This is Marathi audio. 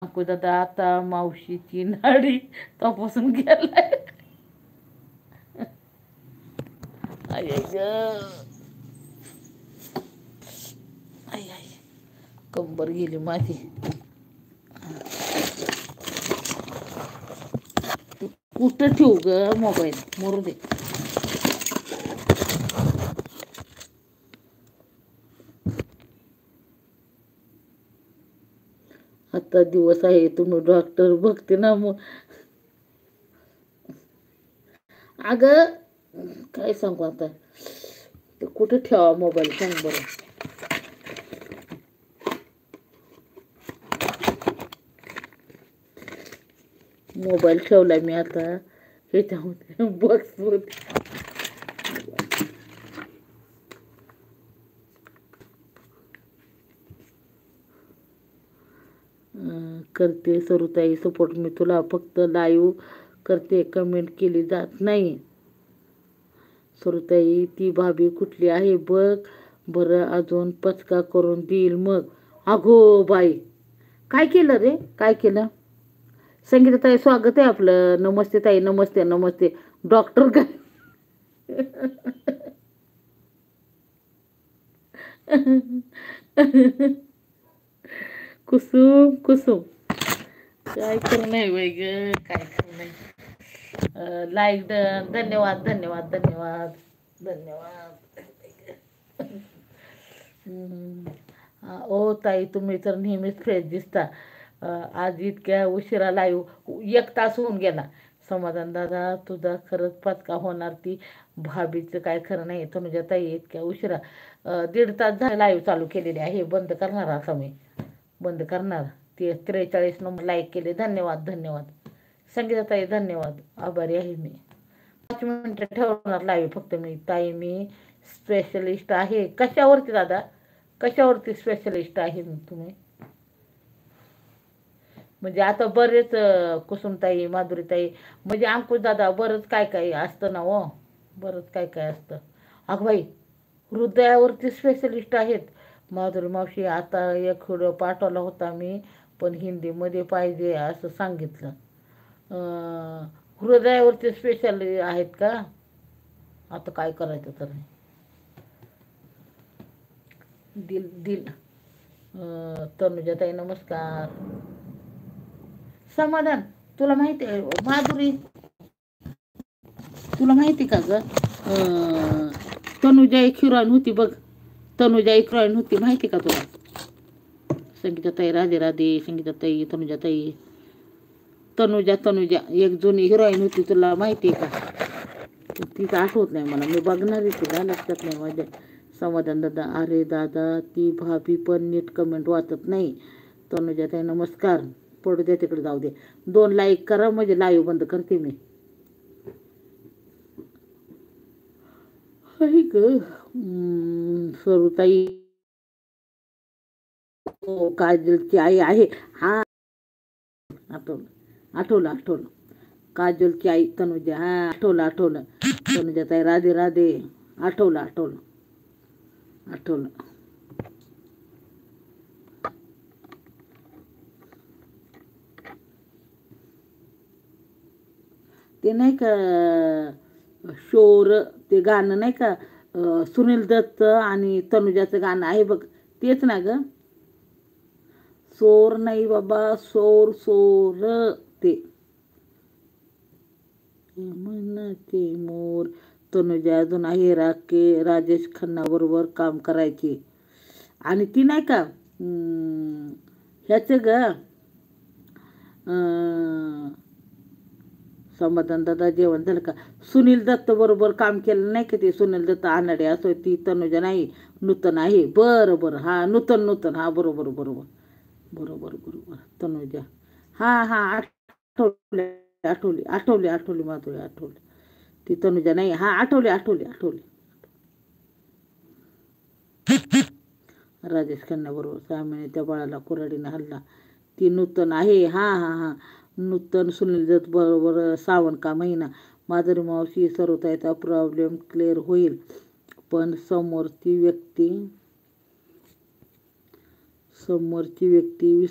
अंकू दादा आता मावशीची नाडी तपासून गेलाय. आई आई ग, आई आई कंबर गेली माझी. कुठं ठेवू ग मोबाईल, मरू दे. आता दिवस आहे, तुम्ही डॉक्टर बघते ना मग. अगं काय सांगू आता, ते कुठं ठेवा मोबाईल सांग बरं. मोबाईल ठेवलाय मी आता ह्याच्यामध्ये बॉक्समध्ये. करते सरुताई सपोर्ट, मी तुला फक्त लाईव्ह करते, कमेंट केली जात नाही. सरुताई ती भाभी कुठली आहे बघ बरं, अजून पचका करून देईल मग. अगो बाई, काय केलं रे, काय केलं? संगीता ताई स्वागत आहे आपलं. नमस्ते ताई, नमस्ते नमस्ते. डॉक्टर काय कुसुम कुसुम, काय करू नाही बाई ग, काय करू नाही. लाईक धन्यवाद धन्यवाद धन्यवाद धन्यवाद. ओ ताई, तुम्ही तर नेहमीच फ्रेश दिसता. आज इतक्या उशिरा लाईव्ह 1 तास होऊन गेला. समाधान दादा, तुझा खरंच पचका होणार. ती भाभीचं काय खरं नाही. तनुजा ताई इतक्या उशिरा 1.5 तास झाला लाईव्ह चालू केलेली आहे. बंद करणार आता मी, बंद करणार. ते 43 नंबर लाईक केले, धन्यवाद धन्यवाद. संगीता ताई धन्यवाद, आभारी आहे मी. 5 मिनिटं ठेवणार लाईव्ह फक्त मी. ताई मी स्पेशलिस्ट आहे. कशावरती दादा, कशावरती स्पेशलिस्ट आहे तुम्ही? म्हणजे आता बरेच कुसुमताई, माधुरीताई, म्हणजे अंकुश दादा, बरंच काय काय असतं ना हो, बरंच काय काय असतं. अगं बाई, हृदयावरती स्पेशलिस्ट आहेत. माधुरी मावशी, आता एक व्हिडिओ पाठवला होता मी, पण हिंदीमध्ये पाहिजे असं सांगितलं. हृदयावरती स्पेशल आहेत का? आता काय करायचं तर. दिल दिल तनुजाताई नमस्कार. समाधान, तुला माहिती आहे माधुरी, तुला माहिती का ग, तनुजा एक हिरोईन होती बघ, तनुजा एक हिरोईन होती, माहिती का तुला? संगीताताई राधे राधे. संगीताताई, तनुजाताई, तनुजा तनुजा एक जुनी हिरोईन होती, तुला माहिती आहे का? तिचं आठवत नाही मला, मी बघणार आहे, तिला लक्षात नाही माझ्या. समाधान दादा, अरे दादा ती भाभी पण नीट कमेंट वाचत नाही. तनुजाताई नमस्कार. पडू दे तिकडे, जाऊ दे. 2 लाईक करा म्हणजे लाईव्ह बंद करते मी. ग सरुताई, काजलची आई आहे. हा आठवलं आठवलं आठवलं, काजलची आई तनुजा, हा आठवलं आठवलं. तनुजाताई राधे राधे, आठवलं आठवलं आठवलं. ते नाही का शोर, ते गाणं नाही का, सुनील दत्त आणि तनुजाचं गाणं आहे बघ, तेच ना ग. सोर नाही बाबा, सोर सोर, ते म्हणते मोर. तनुजा अजून आहे राजेश खन्ना बरोबर काम करायची. आणि ती नाही का ह्याच ग, समाधान दादा जेवण झालं का? सुनील दत्त बरोबर काम केलं नाही का ते, सुनील दत्त आनाडे असो. ती तनुजा नाही, नूतन आहे. बरं बरं, हा नूतन नूतन, हा बरोबर बरोबर बरोबर बरोबर. तनुजा, हा हा आठवली आठवली आठवली आठवली माधुरी, आठवली. ती तनुजा नाही, हा आठवली आठवली आठवली. राजेश खन्ना बरोबर 6 महिने त्या बाळाला कुऱ्हाडीनं हल्ला, ती नूतन आहे. हा हा हा नूतन. सुनील दत्त बरोबर सावन का महिना. माधुरी मावशी, सर्वताचा प्रॉब्लेम क्लिअर होईल, पण समोरची व्यक्ती